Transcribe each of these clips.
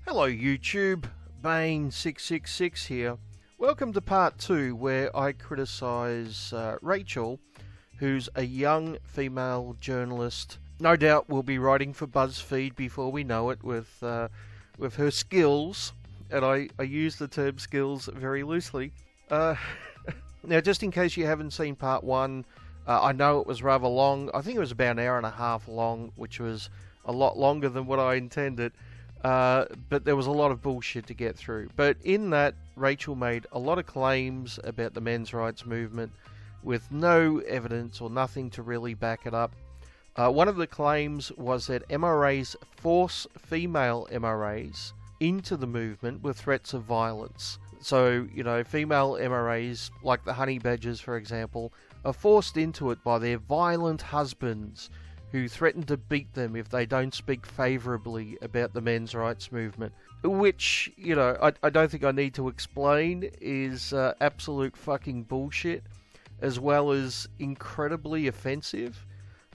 Hello YouTube, Bane666 here. Welcome to part 2 where I criticise Rachel, who's a young female journalist. No doubt will be writing for BuzzFeed before we know it with her skills, and I use the term skills very loosely. Now just in case you haven't seen part 1, I know it was rather long. I think it was about an hour and a half long, which was a lot longer than what I intended. But there was a lot of bullshit to get through. But in that, Rachel made a lot of claims about the men's rights movement with no evidence or nothing to really back it up. One of the claims was that MRAs force female MRAs into the movement with threats of violence. So, female MRAs, like the honey badgers, for example, are forced into it by their violent husbands who threaten to beat them if they don't speak favourably about the men's rights movement. Which, I don't think I need to explain is absolute fucking bullshit, as well as incredibly offensive.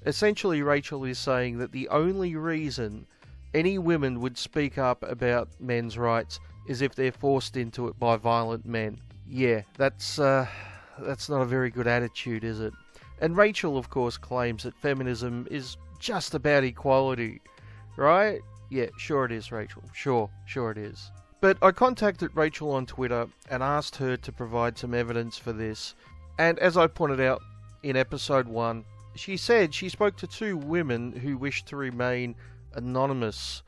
Essentially, Rachel is saying that the only reason any women would speak up about men's rights is if they're forced into it by violent men. Yeah, that's not a very good attitude, is it? And Rachel, of course, claims that feminism is just about equality, right? Yeah, sure it is, Rachel. Sure it is. But I contacted Rachel on Twitter and asked her to provide some evidence for this. And as I pointed out in episode 1, she said she spoke to 2 women who wished to remain anonymous.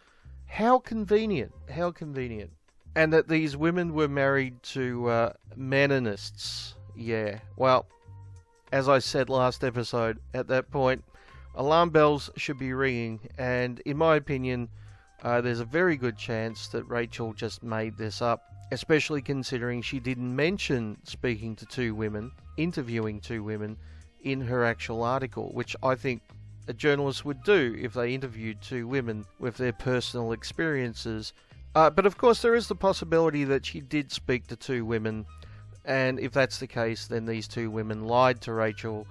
How convenient. How convenient. And that these women were married to meninists. Yeah, well, as I said last episode, at that point, alarm bells should be ringing, and in my opinion, there's a very good chance that Rachel just made this up, especially considering she didn't mention speaking to 2 women, interviewing 2 women, in her actual article, which I think a journalist would do if they interviewed 2 women with their personal experiences. But of course, there is the possibility that she did speak to 2 women. And if that's the case, then these 2 women lied to Rachel,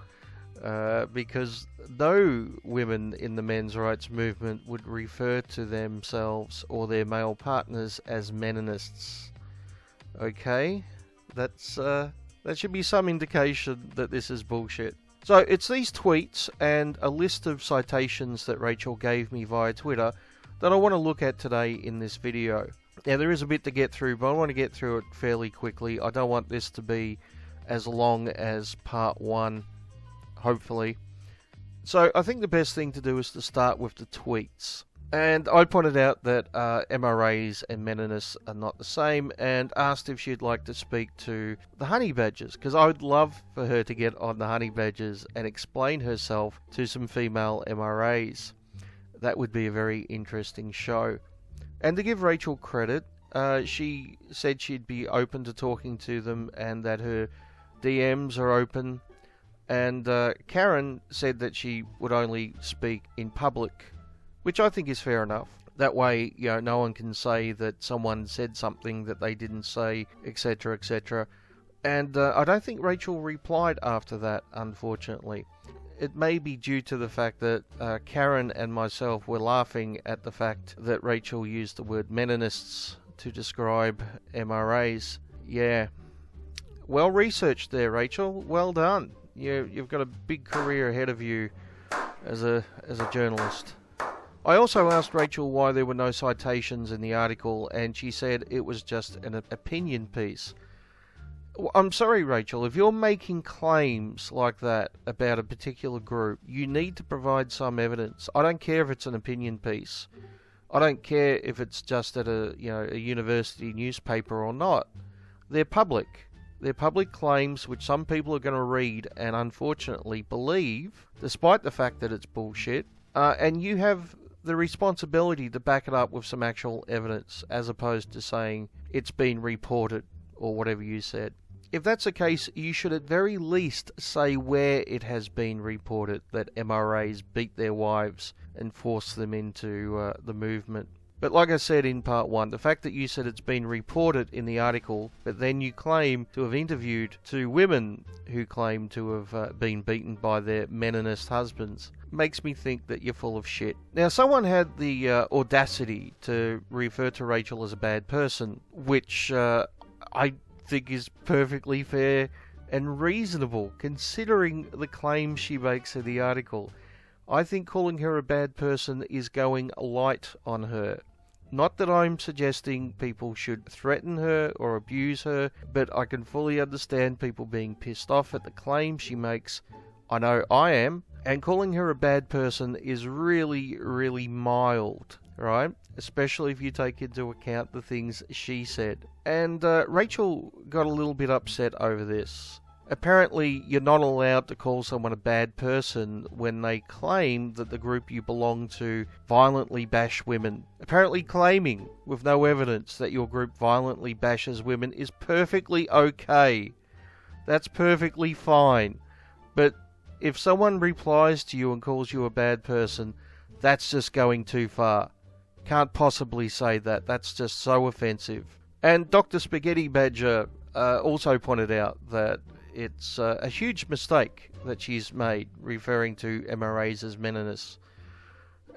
because no women in the men's rights movement would refer to themselves or their male partners as meninists. Okay? That should be some indication that this is bullshit. So it's these tweets and a list of citations that Rachel gave me via Twitter that I want to look at today in this video. Now, there is a bit to get through, but I want to get through it fairly quickly. I don't want this to be as long as part 1, hopefully. So, I think the best thing to do is to start with the tweets. And I pointed out that MRAs and meninists are not the same, and asked if she'd like to speak to the honey badgers, because I would love for her to get on the honey badgers and explain herself to some female MRAs. That would be a very interesting show. And to give Rachel credit, she said she'd be open to talking to them and that her DMs are open. And Karen said that she would only speak in public, which I think is fair enough. That way, no one can say that someone said something that they didn't say, etc., etc. And I don't think Rachel replied after that, unfortunately. It may be due to the fact that Karen and myself were laughing at the fact that Rachel used the word meninists to describe MRAs. Yeah. Well researched there, Rachel. Well done. You've got a big career ahead of you as a journalist. I also asked Rachel why there were no citations in the article, and she said it was just an opinion piece. I'm sorry, Rachel, if you're making claims like that about a particular group, you need to provide some evidence. I don't care if it's an opinion piece. I don't care if it's just at a university newspaper or not. They're public. They're public claims which some people are going to read and unfortunately believe, despite the fact that it's bullshit, and you have the responsibility to back it up with some actual evidence, as opposed to saying it's been reported or whatever you said. If that's the case, you should at very least say where it has been reported that MRAs beat their wives and force them into the movement. But like I said in part 1, the fact that you said it's been reported in the article, but then you claim to have interviewed 2 women who claim to have been beaten by their meninist husbands, makes me think that you're full of shit. Now, someone had the audacity to refer to Rachel as a bad person, which I think is perfectly fair and reasonable, considering the claims she makes in the article. I think calling her a bad person is going light on her. Not that I'm suggesting people should threaten her or abuse her, but I can fully understand people being pissed off at the claim she makes. I know I am, and calling her a bad person is really, really mild, right? Especially if you take into account the things she said. And Rachel got a little bit upset over this. Apparently, you're not allowed to call someone a bad person when they claim that the group you belong to violently bash women. Apparently claiming, with no evidence, that your group violently bashes women is perfectly okay. That's perfectly fine. But if someone replies to you and calls you a bad person, that's just going too far. Can't possibly say that. That's just so offensive. And Dr. Spaghetti Badger also pointed out that it's a huge mistake that she's made, referring to MRAs as meninists.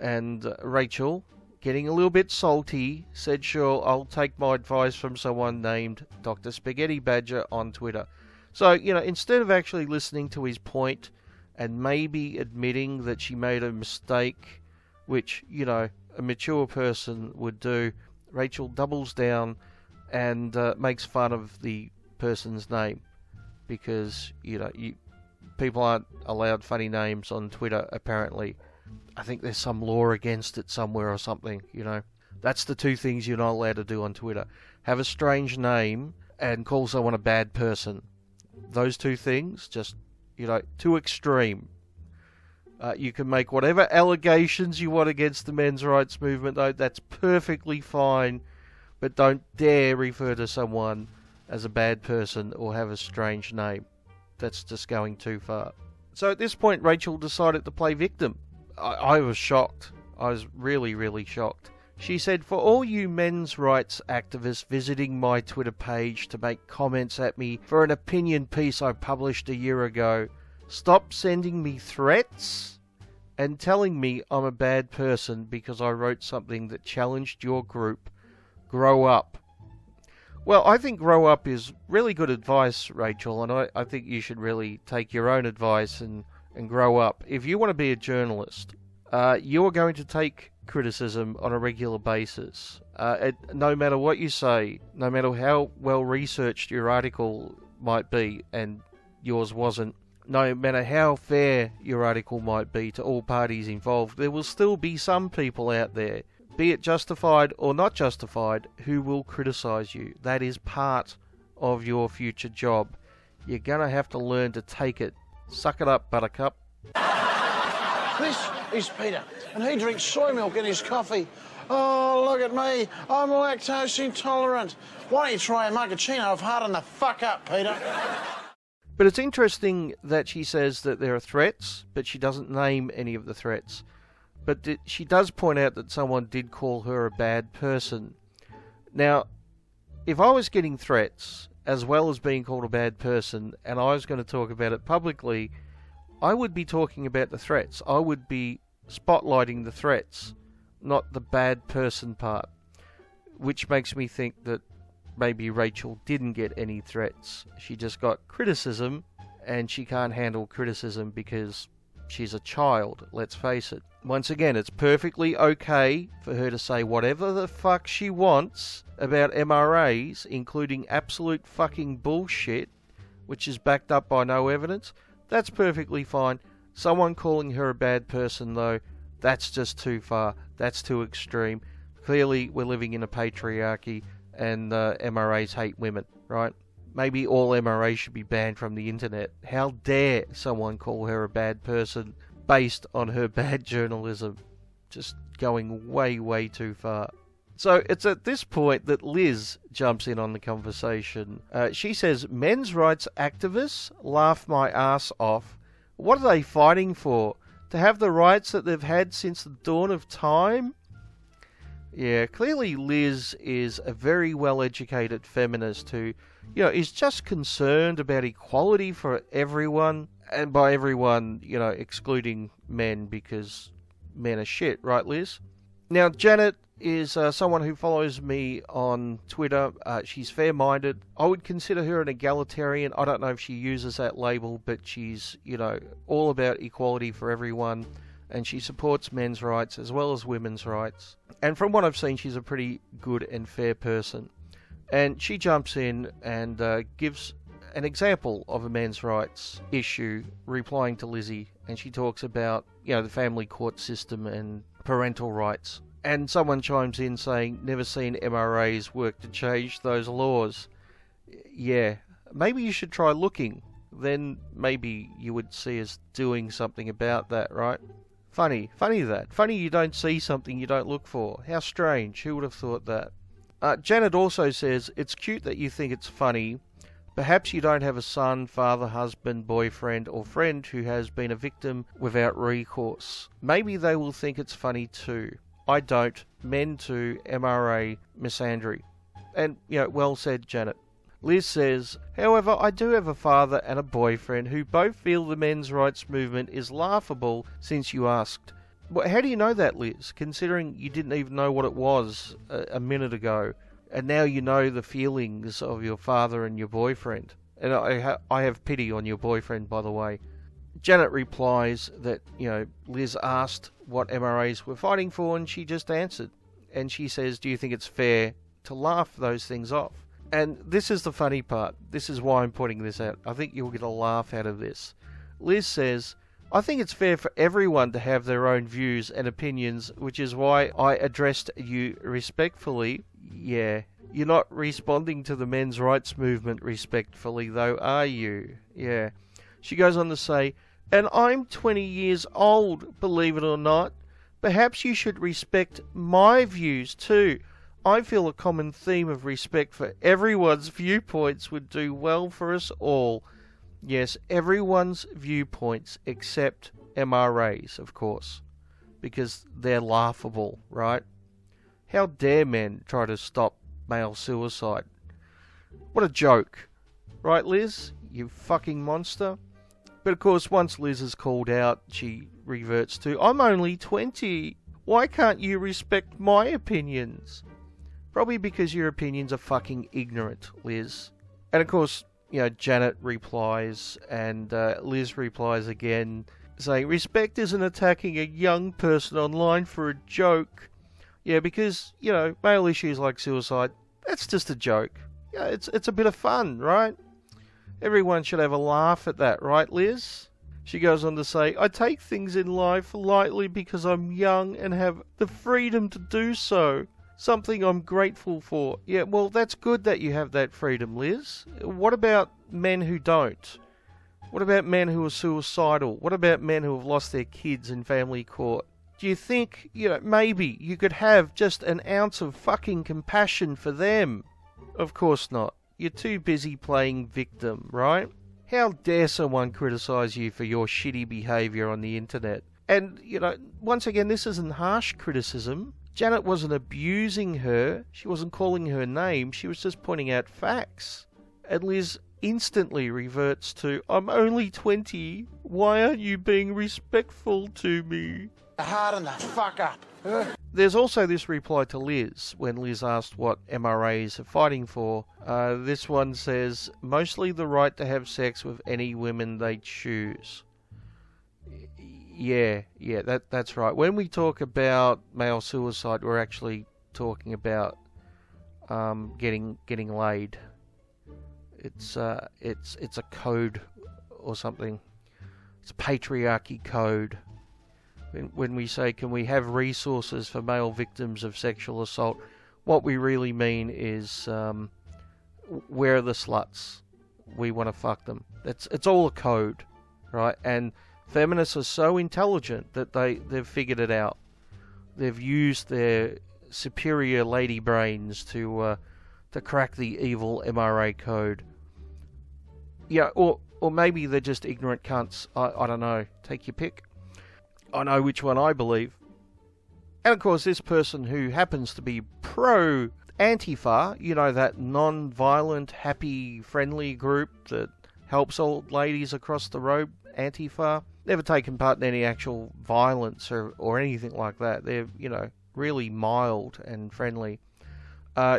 And Rachel, getting a little bit salty, said, sure, I'll take my advice from someone named Dr. Spaghetti Badger on Twitter. So, instead of actually listening to his point and maybe admitting that she made a mistake, which, a mature person would do, Rachel doubles down and makes fun of the person's name. Because, people aren't allowed funny names on Twitter, apparently. I think there's some law against it somewhere or something, That's the 2 things you're not allowed to do on Twitter. Have a strange name and call someone a bad person. Those 2 things, just, too extreme. You can make whatever allegations you want against the men's rights movement, though. That's perfectly fine. But don't dare refer to someone as a bad person or have a strange name. That's just going too far. So at this point, Rachel decided to play victim. I was shocked. I was really, really shocked. She said, for all you men's rights activists visiting my Twitter page to make comments at me for an opinion piece I published a year ago, stop sending me threats and telling me I'm a bad person because I wrote something that challenged your group. Grow up. Well, I think grow up is really good advice, Rachel, and I think you should really take your own advice and grow up. If you want to be a journalist, you are going to take criticism on a regular basis. No matter what you say, no matter how well researched your article might be, and yours wasn't, no matter how fair your article might be to all parties involved, there will still be some people out there, be it justified or not justified, who will criticise you. That is part of your future job. You're going to have to learn to take it. Suck it up, buttercup. This is Peter, and he drinks soy milk in his coffee. Oh, look at me. I'm lactose intolerant. Why don't you try a macchiato of harden the fuck up, Peter? But it's interesting that she says that there are threats, but she doesn't name any of the threats. But she does point out that someone did call her a bad person. Now, if I was getting threats, as well as being called a bad person, and I was going to talk about it publicly, I would be talking about the threats. I would be spotlighting the threats, not the bad person part. Which makes me think that maybe Rachel didn't get any threats. She just got criticism, and she can't handle criticism because she's a child, let's face it. Once again, it's perfectly okay for her to say whatever the fuck she wants about MRAs, including absolute fucking bullshit, which is backed up by no evidence. That's perfectly fine. Someone calling her a bad person, though, that's just too far. That's too extreme. Clearly, we're living in a patriarchy, and MRAs hate women, right? Maybe all MRAs should be banned from the internet. How dare someone call her a bad person based on her bad journalism? Just going way, way too far. So it's at this point that Liz jumps in on the conversation. She says, men's rights activists laugh my ass off. What are they fighting for? To have the rights that they've had since the dawn of time? Yeah, clearly Liz is a very well-educated feminist who, is just concerned about equality for everyone, and by everyone, excluding men because men are shit, right, Liz? Now, Janet is someone who follows me on Twitter. She's fair-minded. I would consider her an egalitarian. I don't know if she uses that label, but she's, all about equality for everyone, and she supports men's rights as well as women's rights. And from what I've seen, she's a pretty good and fair person. And she jumps in and gives an example of a men's rights issue, replying to Lizzie, and she talks about, the family court system and parental rights. And someone chimes in saying, never seen MRAs work to change those laws. Yeah, maybe you should try looking. Then maybe you would see us doing something about that, right? Funny that. Funny you don't see something you don't look for. How strange. Who would have thought that? Janet also says, it's cute that you think it's funny. Perhaps you don't have a son, father, husband, boyfriend, or friend who has been a victim without recourse. Maybe they will think it's funny too. I don't. Men too. MRA. Misandry. And, well said, Janet. Liz says, however, I do have a father and a boyfriend who both feel the men's rights movement is laughable since you asked. Well, how do you know that, Liz, considering you didn't even know what it was a minute ago, and now you know the feelings of your father and your boyfriend? And I have pity on your boyfriend, by the way. Janet replies that, Liz asked what MRAs were fighting for, and she just answered. And she says, do you think it's fair to laugh those things off? And this is the funny part. This is why I'm putting this out. I think you'll get a laugh out of this. Liz says, I think it's fair for everyone to have their own views and opinions, which is why I addressed you respectfully. Yeah, you're not responding to the men's rights movement respectfully, though, are you? Yeah. She goes on to say, and I'm 20 years old, believe it or not. Perhaps you should respect my views too. I feel a common theme of respect for everyone's viewpoints would do well for us all. Yes, everyone's viewpoints except MRAs, of course, because they're laughable, right? How dare men try to stop male suicide? What a joke. Right, Liz? You fucking monster. But of course, once Liz is called out, she reverts to, I'm only 20. Why can't you respect my opinions? Probably because your opinions are fucking ignorant, Liz. And of course, Janet replies, and Liz replies again, saying, respect isn't attacking a young person online for a joke. Yeah, because, male issues like suicide, that's just a joke. Yeah, it's a bit of fun, right? Everyone should have a laugh at that, right, Liz? She goes on to say, I take things in life lightly because I'm young and have the freedom to do so. Something I'm grateful for. Yeah, well, that's good that you have that freedom, Liz. What about men who don't? What about men who are suicidal? What about men who have lost their kids in family court? Do you think, maybe you could have just an ounce of fucking compassion for them? Of course not. You're too busy playing victim, right? How dare someone criticize you for your shitty behavior on the internet? And, once again, this isn't harsh criticism. Janet wasn't abusing her. She wasn't calling her name. She was just pointing out facts. And Liz instantly reverts to, I'm only 20. Why aren't you being respectful to me? Harden the fuck up. There's also this reply to Liz, when Liz asked what MRAs are fighting for. This one says, mostly the right to have sex with any women they choose. Yeah, that's right. When we talk about male suicide, we're actually talking about getting laid. It's a code or something. It's a patriarchy code. When we say, can we have resources for male victims of sexual assault, what we really mean is, where are the sluts? We want to fuck them. It's all a code, right? And feminists are so intelligent that they've figured it out. They've used their superior lady brains to crack the evil MRA code. Yeah, or maybe they're just ignorant cunts. I don't know. Take your pick. I know which one I believe. And of course, this person who happens to be pro Antifa, you know, that non-violent, happy, friendly group that helps old ladies across the road, Antifa, never taken part in any actual violence or anything like that. They're, you know, really mild and friendly.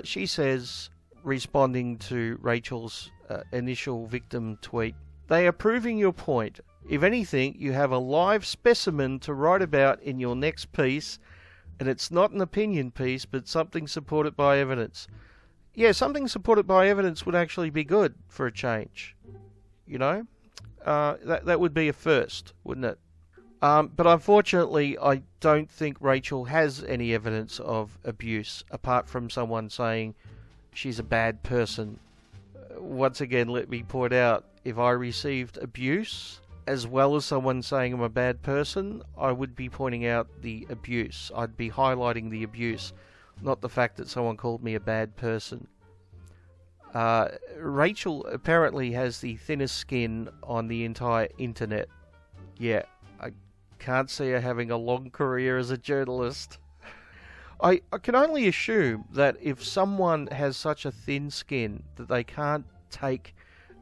She says, responding to Rachel's initial victim tweet, "They are proving your point. If anything, you have a live specimen to write about in your next piece, and it's not an opinion piece, but something supported by evidence." Yeah, something supported by evidence would actually be good for a change. You know? That would be a first, wouldn't it? But unfortunately, I don't think Rachel has any evidence of abuse, apart from someone saying she's a bad person. Once again, let me point out, if I received abuse, as well as someone saying I'm a bad person, I would be pointing out the abuse. I'd be highlighting the abuse, not the fact that someone called me a bad person. Rachel apparently has the thinnest skin on the entire internet. Yeah, I can't see her having a long career as a journalist. I can only assume that if someone has such a thin skin that they can't take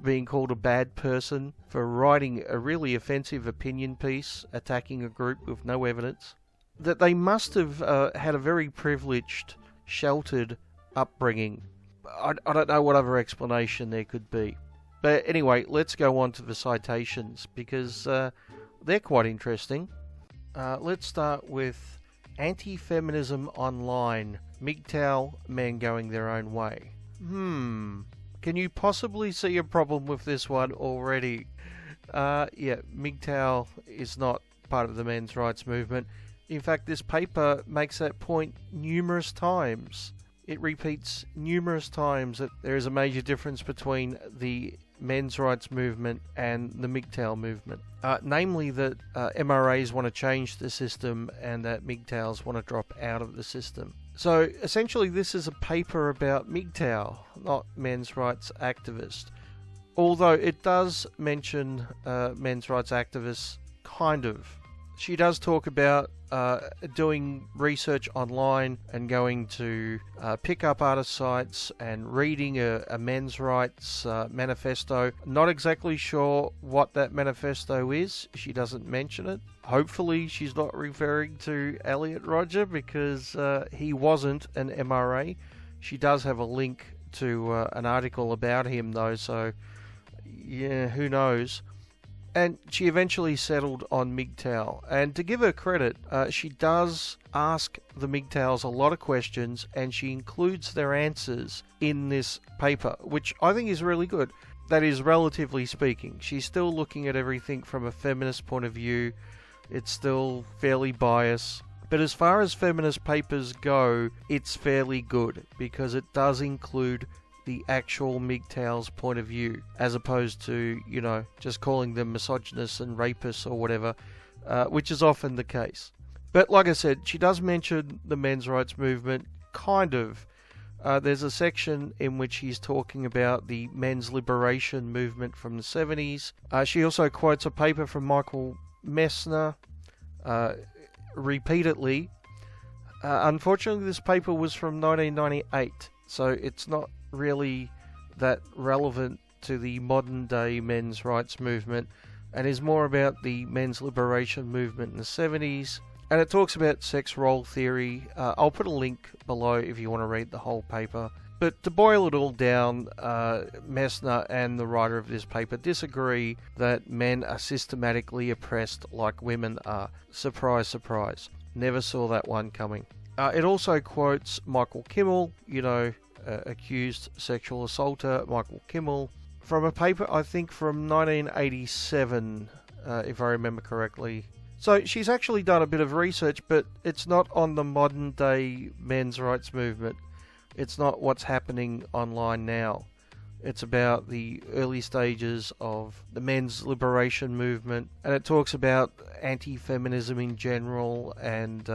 being called a bad person for writing a really offensive opinion piece attacking a group with no evidence, that they must have had a very privileged, sheltered upbringing. I don't know what other explanation there could be. But anyway, let's go on to the citations, because they're quite interesting. Let's start with anti-feminism online. MGTOW, men going their own way. Can you possibly see a problem with this one already? Yeah, MGTOW is not part of the men's rights movement. In fact, this paper makes that point numerous times. It repeats numerous times that there is a major difference between the men's rights movement and the MGTOW movement. Namely that MRAs want to change the system and that MGTOWs want to drop out of the system. So essentially this is a paper about MGTOW, not men's rights activists. Although it does mention men's rights activists, kind of. She does talk about doing research online and going to pick-up artist sites and reading a men's rights manifesto. Not exactly sure what that manifesto is. She doesn't mention it. Hopefully she's not referring to Elliot Rodger, because he wasn't an MRA. She does have a link to an article about him though, so yeah, who knows. And she eventually settled on MGTOW. And to give her credit, she does ask the MGTOWs a lot of questions, and she includes their answers in this paper, which I think is really good. That is, relatively speaking. She's still looking at everything from a feminist point of view. It's still fairly biased. But as far as feminist papers go, it's fairly good, because it does include the actual MGTOW's point of view, as opposed to, you know, just calling them misogynists and rapists or whatever, which is often the case. But like I said, she does mention the men's rights movement, kind of. There's a section in which he's talking about the men's liberation movement from the 70s. She also quotes a paper from Michael Messner repeatedly. Unfortunately, this paper was from 1998, so it's not really that relevant to the modern day men's rights movement, and is more about the men's liberation movement in the 70s. And it talks about sex role theory. I'll put a link below if you want to read the whole paper. But to boil it all down, Messner and the writer of this paper disagree that men are systematically oppressed like women are. Surprise, surprise. Never saw that one coming. It also quotes Michael Kimmel, you know, accused sexual assaulter Michael Kimmel, from a paper I think from 1987, if I remember correctly. So she's actually done a bit of research, but it's not on the modern day men's rights movement. It's not what's happening online now. It's about the early stages of the men's liberation movement, and it talks about anti-feminism in general and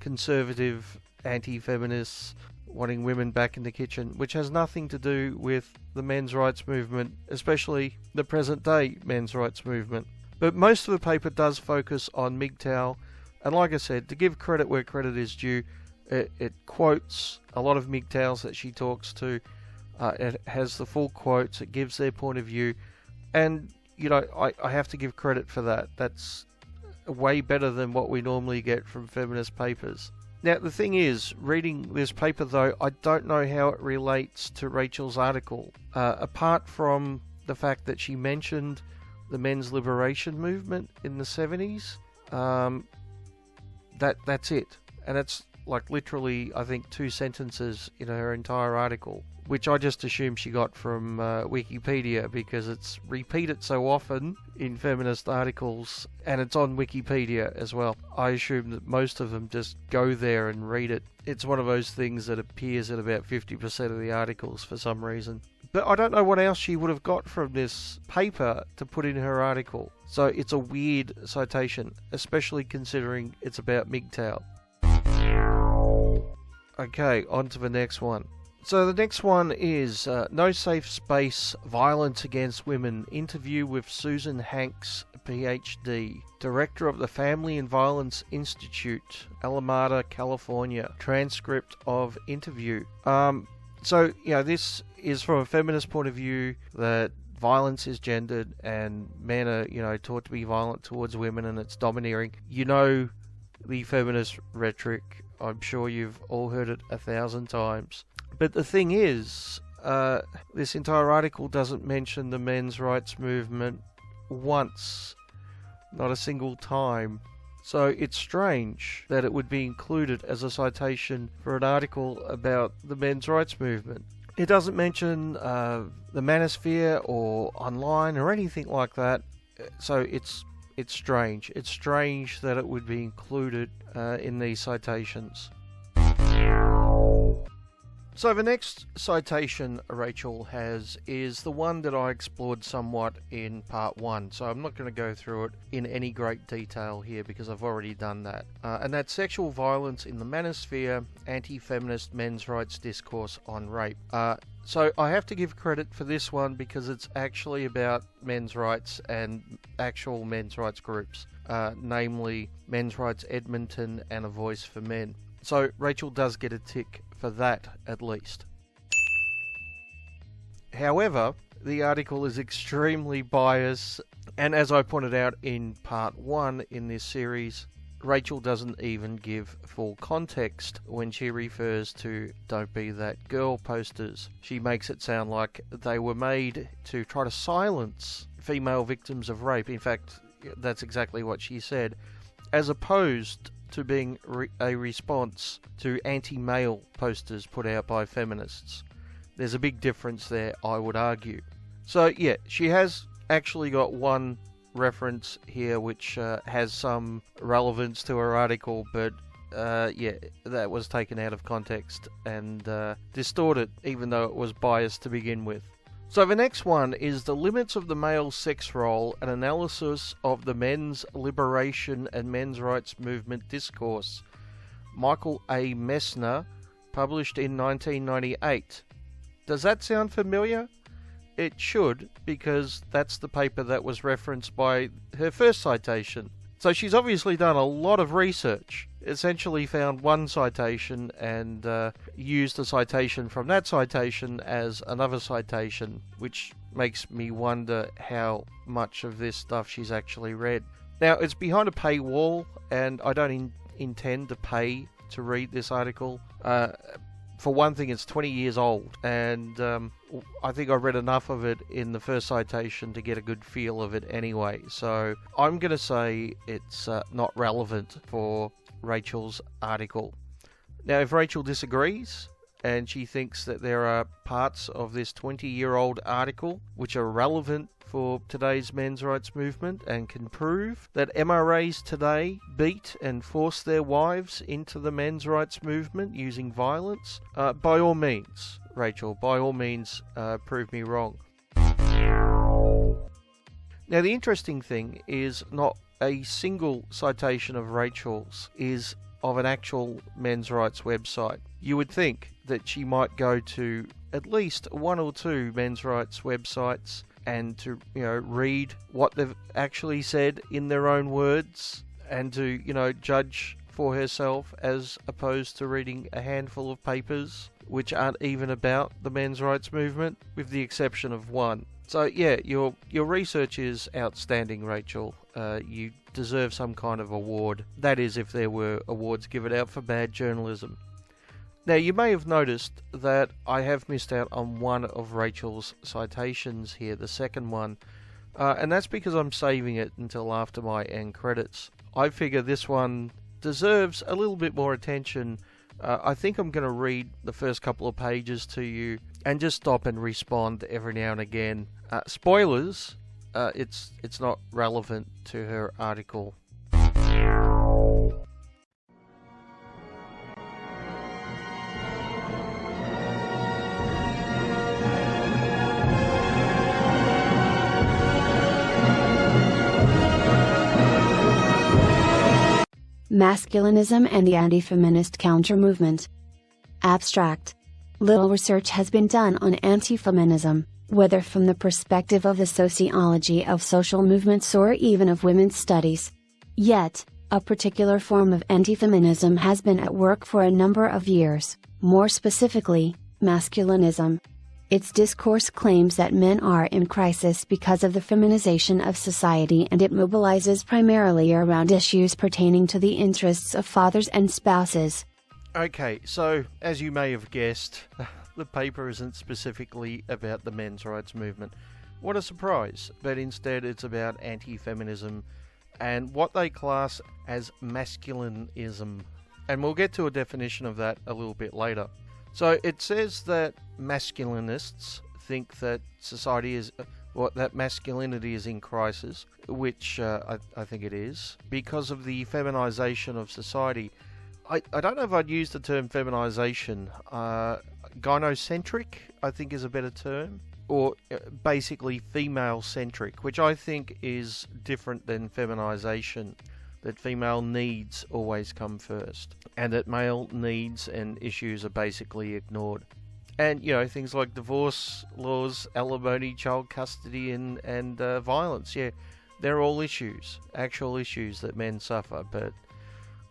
conservative anti-feminists wanting women back in the kitchen, which has nothing to do with the men's rights movement, especially the present day men's rights movement. But most of the paper does focus on MGTOW, And like I said, to give credit where credit is due, it quotes a lot of MGTOWs that she talks to. It has the full quotes. It gives their point of view. And, I have to give credit for that. That's way better than what we normally get from feminist papers. Now, the thing is, reading this paper, though, I don't know how it relates to Rachel's article. Apart from the fact that she mentioned the men's liberation movement in the 70s, that's it. And it's like literally, I think, 2 sentences in her entire article, which I just assume she got from Wikipedia because it's repeated so often in feminist articles, and it's on Wikipedia as well. I assume that most of them just go there and read it. It's one of those things that appears in about 50% of the articles for some reason. But I don't know what else she would have got from this paper to put in her article. So it's a weird citation, especially considering it's about MGTOW. Okay, on to the next one. So the next one is No Safe Space, Violence Against Women, interview with Susan Hanks, PhD, Director of the Family and Violence Institute, Alameda, California. Transcript of interview. So, this is from a feminist point of view that violence is gendered and men are, taught to be violent towards women and it's domineering. The feminist rhetoric. I'm sure you've all heard it 1,000 times. But the thing is, this entire article doesn't mention the men's rights movement once. Not a single time. So it's strange that it would be included as a citation for an article about the men's rights movement. It doesn't mention the manosphere or online or anything like that. So it's strange. It's strange that it would be included in these citations. So the next citation Rachel has is the one that I explored somewhat in part 1. So I'm not going to go through it in any great detail here because I've already done that. And that's sexual violence in the manosphere, anti-feminist men's rights discourse on rape. So I have to give credit for this one because it's actually about men's rights and actual men's rights groups, namely Men's Rights Edmonton and A Voice for Men. So Rachel does get a tick for that, at least. However, the article is extremely biased, and as I pointed out in part 1 in this series, Rachel doesn't even give full context when she refers to Don't Be That Girl posters. She makes it sound like they were made to try to silence female victims of rape. In fact, that's exactly what she said, as opposed to being a response to anti-male posters put out by feminists. There's a big difference there, I would argue. So yeah, she has actually got one reference here which has some relevance to her article, but that was taken out of context and distorted, even though it was biased to begin with. So the next one is The Limits of the Male Sex Role, an analysis of the men's liberation and men's rights movement discourse. Michael A. Messner, published in 1998. Does that sound familiar? It should, because that's the paper that was referenced by her first citation. So she's obviously done a lot of research, essentially found one citation and used a citation from that citation as another citation, which makes me wonder how much of this stuff she's actually read. Now, it's behind a paywall, and I don't intend to pay to read this article. For one thing, it's 20 years old, and I think I read enough of it in the first citation to get a good feel of it anyway. So I'm going to say it's not relevant for Rachel's article. Now, if Rachel disagrees and she thinks that there are parts of this 20-year-old article which are relevant for today's men's rights movement and can prove that MRAs today beat and force their wives into the men's rights movement using violence, by all means, Rachel, by all means, prove me wrong. Now, the interesting thing is not a single citation of Rachel's is of an actual men's rights website. You would think that she might go to at least one or two men's rights websites and to read what they've actually said in their own words and to, judge for herself as opposed to reading a handful of papers which aren't even about the men's rights movement, with the exception of one. So yeah, your research is outstanding, Rachel. You deserve some kind of award. That is, if there were awards given out for bad journalism. Now, you may have noticed that I have missed out on one of Rachel's citations here, the second one, and that's because I'm saving it until after my end credits. I figure this one deserves a little bit more attention. I think I'm going to read the first couple of pages to you and just stop and respond every now and again. Spoilers, it's not relevant to her article. Masculinism and the anti-feminist counter-movement. Abstract. Little research has been done on anti-feminism, whether from the perspective of the sociology of social movements or even of women's studies. Yet, a particular form of anti-feminism has been at work for a number of years, more specifically, masculinism. Its discourse claims that men are in crisis because of the feminization of society, and it mobilizes primarily around issues pertaining to the interests of fathers and spouses. Okay, so, as you may have guessed, the paper isn't specifically about the men's rights movement. What a surprise, but instead it's about anti-feminism and what they class as masculinism. And we'll get to a definition of that a little bit later. So it says that masculinists think that that masculinity is in crisis, which I think it is, because of the feminization of society. I don't know if I'd use the term feminization. Gynocentric, I think, is a better term. Or basically female-centric, which I think is different than feminization. That female needs always come first, and that male needs and issues are basically ignored. And, things like divorce laws, alimony, child custody, and violence, they're all issues, actual issues that men suffer, but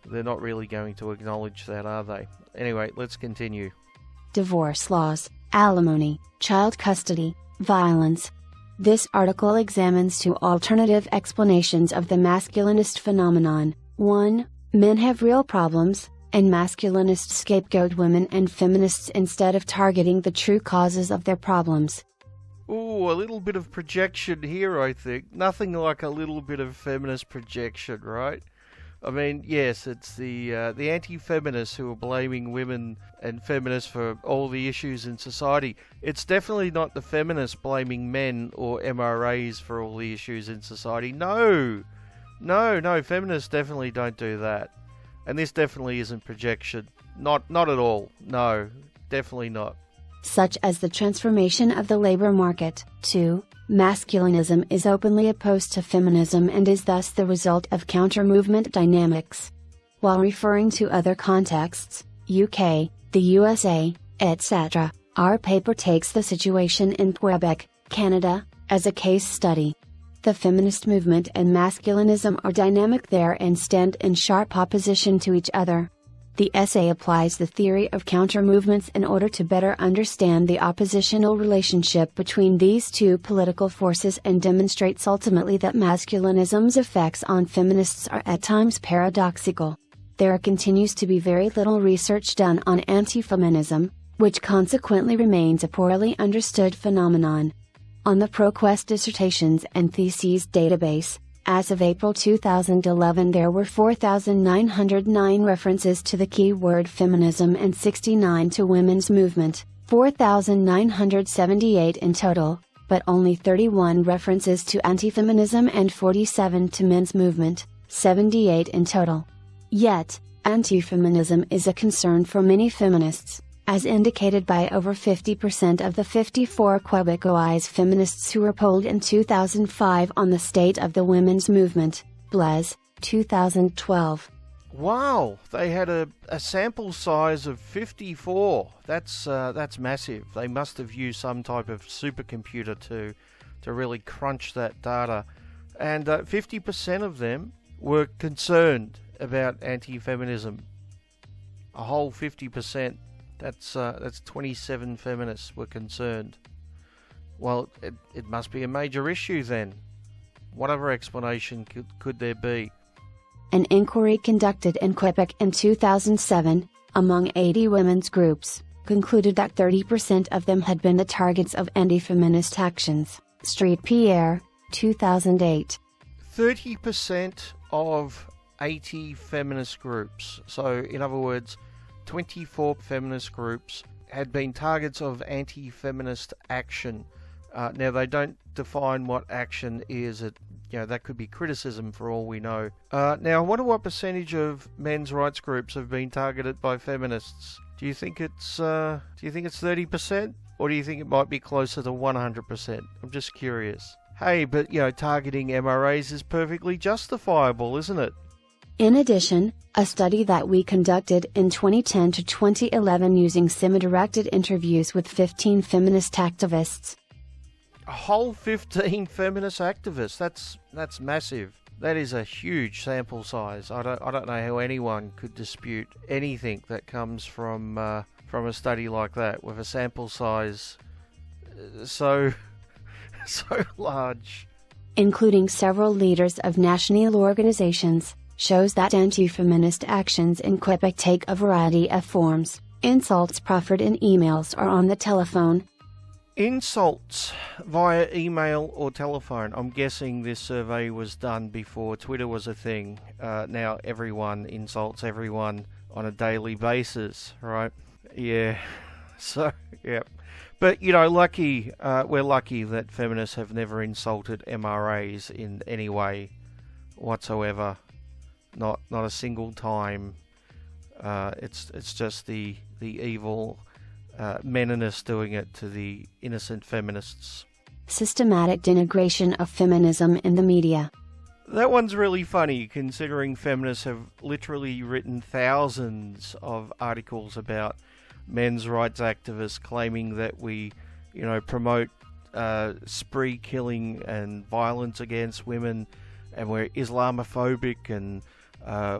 they're not really going to acknowledge that, are they? Anyway, let's continue. Divorce laws, alimony, child custody, violence. This article examines two alternative explanations of the masculinist phenomenon. 1. Men have real problems, and masculinists scapegoat women and feminists instead of targeting the true causes of their problems. Ooh, a little bit of projection here, I think. Nothing like a little bit of feminist projection, right? I mean, yes, it's the anti-feminists who are blaming women and feminists for all the issues in society. It's definitely not the feminists blaming men or MRAs for all the issues in society. No, feminists definitely don't do that. And this definitely isn't projection. Not at all. No, definitely not. Such as the transformation of the labor market. 2. Masculinism is openly opposed to feminism and is thus the result of counter-movement dynamics. While referring to other contexts, UK, the USA, etc., our paper takes the situation in Quebec, Canada, as a case study. The feminist movement and masculinism are dynamic there and stand in sharp opposition to each other. The essay applies the theory of counter-movements in order to better understand the oppositional relationship between these two political forces and demonstrates ultimately that masculinism's effects on feminists are at times paradoxical. There continues to be very little research done on anti-feminism, which consequently remains a poorly understood phenomenon. On the ProQuest Dissertations and Theses database, as of April 2011, there were 4,909 references to the keyword feminism and 69 to women's movement, 4,978 in total, but only 31 references to anti-feminism and 47 to men's movement, 78 in total. Yet, anti-feminism is a concern for many feminists, as indicated by over 50% of the 54 Quebecois feminists who were polled in 2005 on the state of the women's movement, Blaise, 2012. Wow, they had a sample size of 54. That's massive. They must have used some type of supercomputer to really crunch that data. And 50% of them were concerned about anti-feminism. A whole 50%. That's 27 feminists were concerned. Well, it must be a major issue then. What other explanation could there be? An inquiry conducted in Quebec in 2007, among 80 women's groups, concluded that 30% of them had been the targets of anti-feminist actions. Street Pierre, 2008. 30% of 80 feminist groups. So, in other words, 24 feminist groups had been targets of anti-feminist action. Now, they don't define what action is. That could be criticism for all we know. Now, I wonder what percentage of men's rights groups have been targeted by feminists. Do you think it's 30%, or do you think it might be closer to 100%? I'm just curious. Hey, but targeting MRAs is perfectly justifiable, isn't it? In addition, a study that we conducted in 2010 to 2011 using semi-directed interviews with 15 feminist activists. A whole 15 feminist activists. That's massive. That is a huge sample size. I don't know how anyone could dispute anything that comes from a study like that with a sample size so large. Including several leaders of national organizations, shows that anti-feminist actions in Quebec take a variety of forms. Insults proffered in emails or on the telephone. Insults via email or telephone. I'm guessing this survey was done before Twitter was a thing. Now everyone insults everyone on a daily basis, right? Yeah. So, yeah. But, we're lucky that feminists have never insulted MRAs in any way whatsoever. Not a single time. It's just the evil meninists doing it to the innocent feminists. Systematic denigration of feminism in the media. That one's really funny, considering feminists have literally written thousands of articles about men's rights activists claiming that we, promote spree killing and violence against women, and we're Islamophobic, and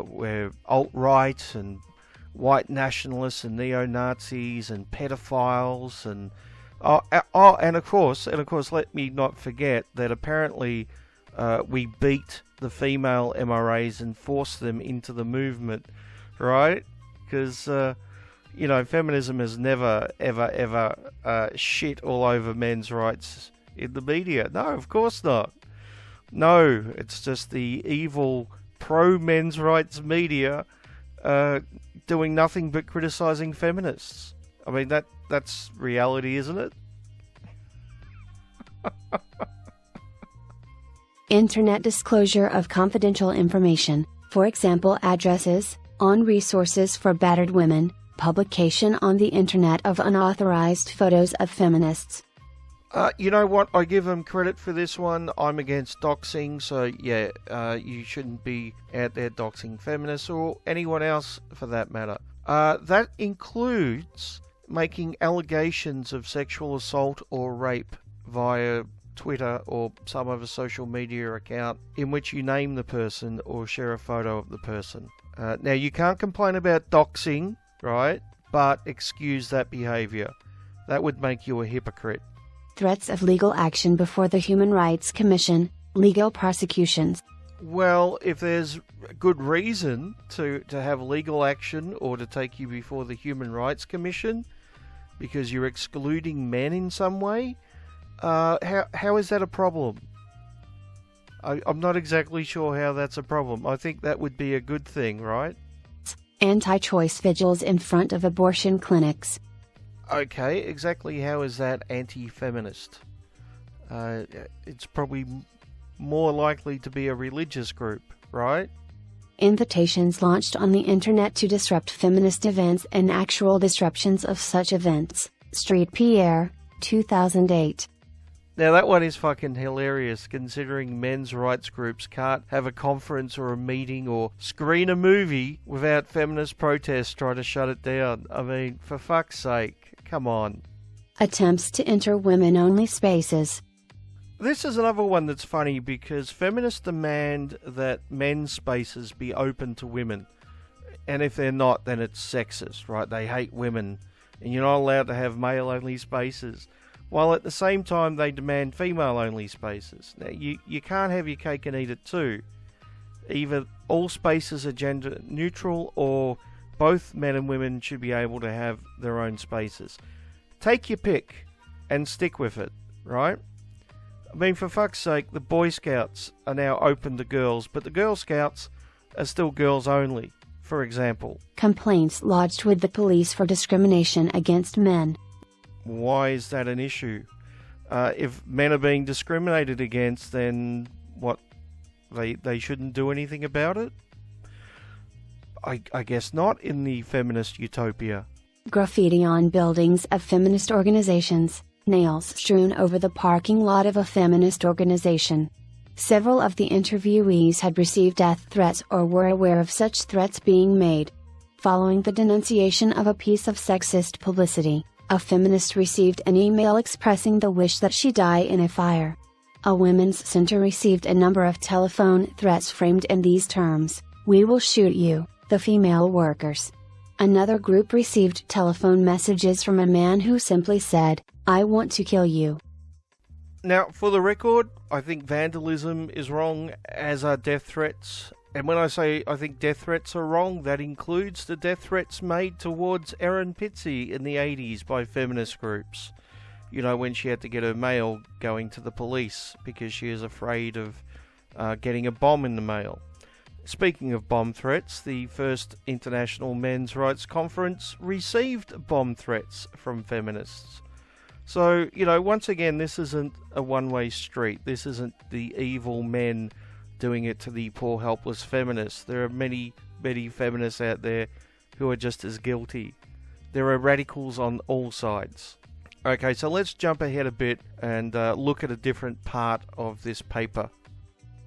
we're alt-right and white nationalists and neo-Nazis and pedophiles, and and of course, let me not forget that apparently we beat the female MRAs and forced them into the movement, right? Because feminism has never ever shit all over men's rights in the media. No, of course not. No, it's just the evil pro-men's rights media doing nothing but criticising feminists. I mean, that's reality, isn't it? Internet disclosure of confidential information, for example addresses, on resources for battered women, publication on the internet of unauthorized photos of feminists. You know what? I give them credit for this one. I'm against doxing, so yeah, you shouldn't be out there doxing feminists or anyone else for that matter. That includes making allegations of sexual assault or rape via Twitter or some other social media account in which you name the person or share a photo of the person. Now, you can't complain about doxing, right? But excuse that behaviour. That would make you a hypocrite. Threats of legal action before the Human Rights Commission, legal prosecutions. Well, if there's good reason to have legal action or to take you before the Human Rights Commission because you're excluding men in some way, how is that a problem? I'm not exactly sure how that's a problem. I think that would be a good thing, right? Anti-choice vigils in front of abortion clinics. Okay, exactly how is that anti-feminist? It's probably more likely to be a religious group, right? Invitations launched on the internet to disrupt feminist events and actual disruptions of such events. Street Pierre, 2008. Now that one is fucking hilarious, considering men's rights groups can't have a conference or a meeting or screen a movie without feminist protests trying to shut it down. I mean, for fuck's sake, come on. Attempts to enter women-only spaces. This is another one that's funny because feminists demand that men's spaces be open to women. And if they're not, then it's sexist, right? They hate women. And you're not allowed to have male-only spaces. While at the same time, they demand female-only spaces. Now, you can't have your cake and eat it too. Either all spaces are gender neutral, or both men and women should be able to have their own spaces. Take your pick and stick with it, right? I mean, for fuck's sake, the Boy Scouts are now open to girls, but the Girl Scouts are still girls only, for example. Complaints lodged with the police for discrimination against men. Why is that an issue? If men are being discriminated against, then what? They shouldn't do anything about it? I guess not in the feminist utopia. Graffiti on buildings of feminist organizations. Nails strewn over the parking lot of a feminist organization. Several of the interviewees had received death threats or were aware of such threats being made. Following the denunciation of a piece of sexist publicity, a feminist received an email expressing the wish that she die in a fire. A women's center received a number of telephone threats framed in these terms: "We will shoot you, the female workers." Another group received telephone messages from a man who simply said, "I want to kill you." Now, for the record, I think vandalism is wrong, as are death threats. And when I say I think death threats are wrong, that includes the death threats made towards Erin Pitsey in the 80s by feminist groups. You know, when she had to get her mail going to the police because she was afraid of getting a bomb in the mail. Speaking of bomb threats, the first International Men's Rights Conference received bomb threats from feminists. So, you know, once again, this isn't a one-way street. This isn't the evil men doing it to the poor, helpless feminists. There are many, many feminists out there who are just as guilty. There are radicals on all sides. Okay, so let's jump ahead a bit and look at a different part of this paper.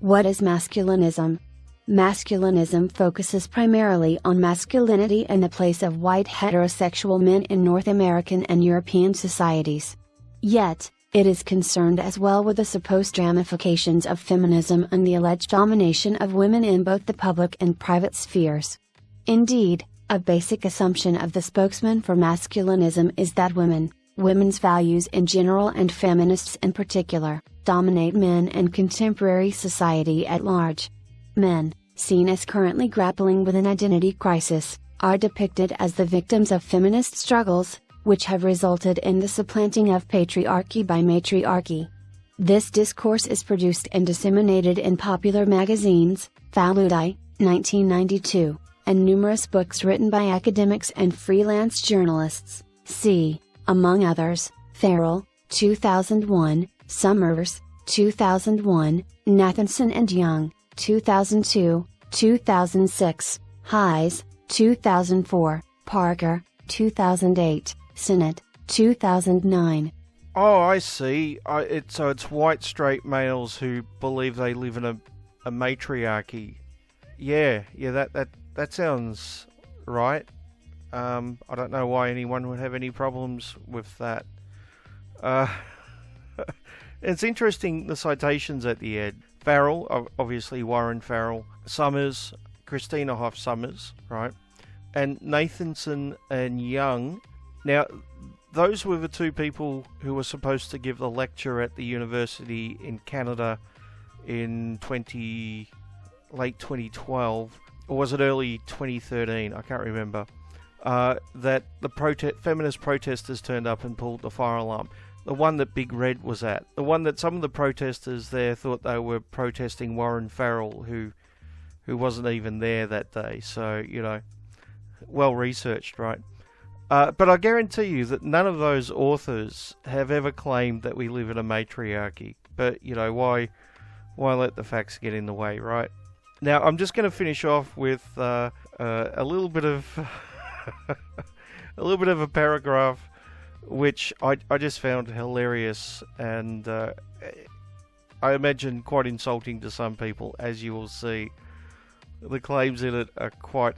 What is masculinism? Masculinism focuses primarily on masculinity and the place of white heterosexual men in North American and European societies. Yet, it is concerned as well with the supposed ramifications of feminism and the alleged domination of women in both the public and private spheres. Indeed, a basic assumption of the spokesman for masculinism is that women's values in general and feminists in particular, dominate men and contemporary society at large. Men, seen as currently grappling with an identity crisis, are depicted as the victims of feminist struggles, which have resulted in the supplanting of patriarchy by matriarchy. This discourse is produced and disseminated in popular magazines, Faludi, 1992, and numerous books written by academics and freelance journalists. See, among others, Farrell, 2001, Summers, 2001, Nathanson and Young, 2002, 2006, Hayes, 2004, Parker, 2008, Sennett, 2009. Oh, I see. So it's white straight males who believe they live in a matriarchy. Yeah, that sounds right. I don't know why anyone would have any problems with that. It's interesting, the citations at the end. Farrell, obviously Warren Farrell, Summers, Christina Hoff Summers, right? And Nathanson and Young. Now, those were the two people who were supposed to give the lecture at the university in Canada in late 2012, or was it early 2013? I can't remember. That the feminist protesters turned up and pulled the fire alarm. The one that Big Red was at. The one that some of the protesters there thought they were protesting Warren Farrell, who wasn't even there that day. So, you know, well researched, right? But I guarantee you that none of those authors have ever claimed that we live in a matriarchy. But, you know, why let the facts get in the way, right? Now, I'm just going to finish off with a little bit of a paragraph which I just found hilarious and I imagine quite insulting to some people, as you will see. The claims in it are quite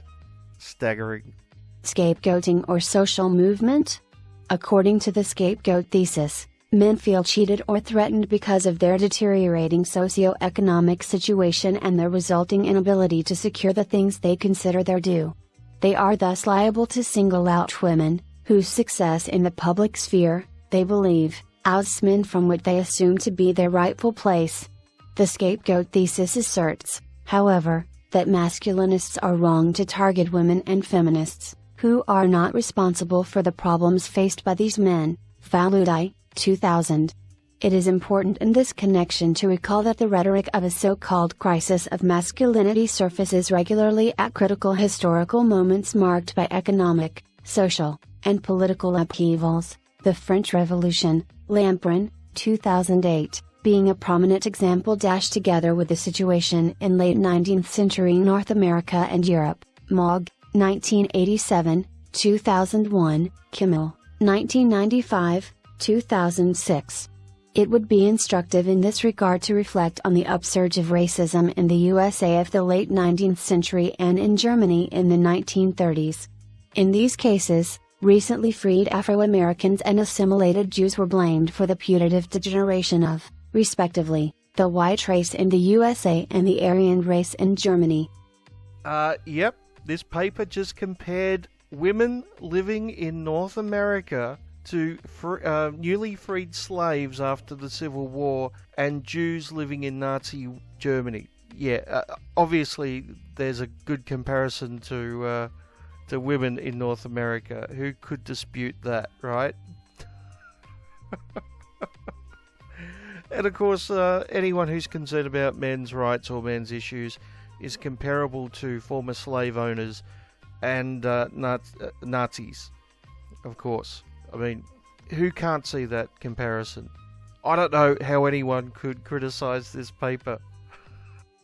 staggering. Scapegoating or social movement? According to the scapegoat thesis, Men feel cheated or threatened because of their deteriorating socio-economic situation and their resulting inability to secure the things they consider their due. They are thus liable to single out women, whose success in the public sphere, they believe, outs men from what they assume to be their rightful place. The scapegoat thesis asserts, however, that masculinists are wrong to target women and feminists, who are not responsible for the problems faced by these men. Faludi, 2000. It is important in this connection to recall that the rhetoric of a so-called crisis of masculinity surfaces regularly at critical historical moments marked by economic, social, and political upheavals, the French Revolution, Lamprin, 2008, being a prominent example. Together with the situation in late 19th century North America and Europe, Mogg, 1987, 2001, Kimmel, 1995, 2006. It would be instructive in this regard to reflect on the upsurge of racism in the USA of the late 19th century and in Germany in the 1930s. In these cases, recently freed Afro-Americans and assimilated Jews were blamed for the putative degeneration of, respectively, the white race in the USA and the Aryan race in Germany. Yep, this paper just compared women living in North America to newly freed slaves after the Civil War and Jews living in Nazi Germany. Yeah, obviously there's a good comparison to women in North America. Who could dispute that, right? And of course, anyone who's concerned about men's rights or men's issues is comparable to former slave owners and Nazis, of course. I mean, who can't see that comparison? I don't know how anyone could criticize this paper.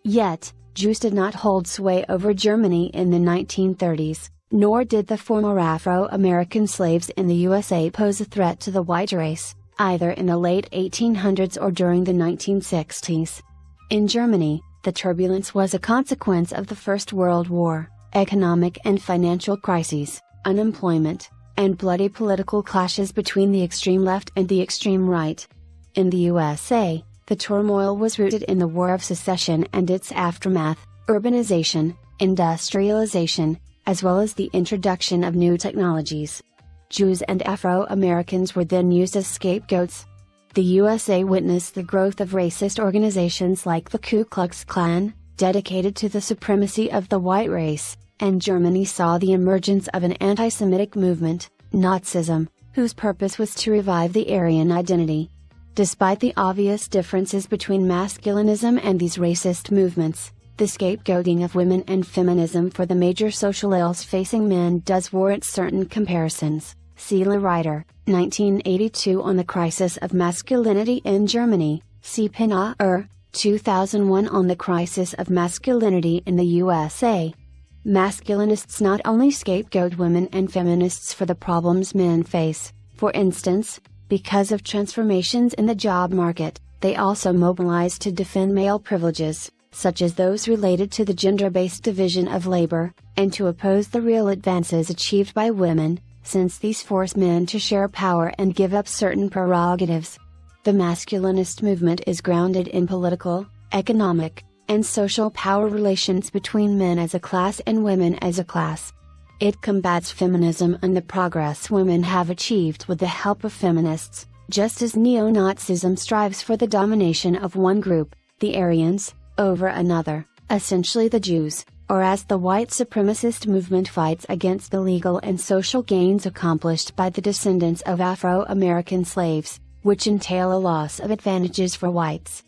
Yet, Jews did not hold sway over Germany in the 1930s, nor did the former Afro-American slaves in the USA pose a threat to the white race, either in the late 1800s or during the 1960s. In Germany, the turbulence was a consequence of the First World War, economic and financial crises, unemployment, and bloody political clashes between the extreme left and the extreme right. In the USA, the turmoil was rooted in the War of Secession and its aftermath, urbanization, industrialization, as well as the introduction of new technologies. Jews and Afro-Americans were then used as scapegoats. The USA witnessed the growth of racist organizations like the Ku Klux Klan, dedicated to the supremacy of the white race, and Germany saw the emergence of an anti-Semitic movement, Nazism, whose purpose was to revive the Aryan identity. Despite the obvious differences between masculinism and these racist movements, the scapegoating of women and feminism for the major social ills facing men does warrant certain comparisons. See Reiter, 1982 on the crisis of masculinity in Germany, see Pinner, 2001 on the crisis of masculinity in the USA. Masculinists not only scapegoat women and feminists for the problems men face, for instance, because of transformations in the job market, they also mobilize to defend male privileges, such as those related to the gender-based division of labor, and to oppose the real advances achieved by women, since these force men to share power and give up certain prerogatives. The masculinist movement is grounded in political, economic, and social power relations between men as a class and women as a class. It combats feminism and the progress women have achieved with the help of feminists, just as neo-Nazism strives for the domination of one group, the Aryans, over another, essentially the Jews, or as the white supremacist movement fights against the legal and social gains accomplished by the descendants of Afro-American slaves, which entail a loss of advantages for whites.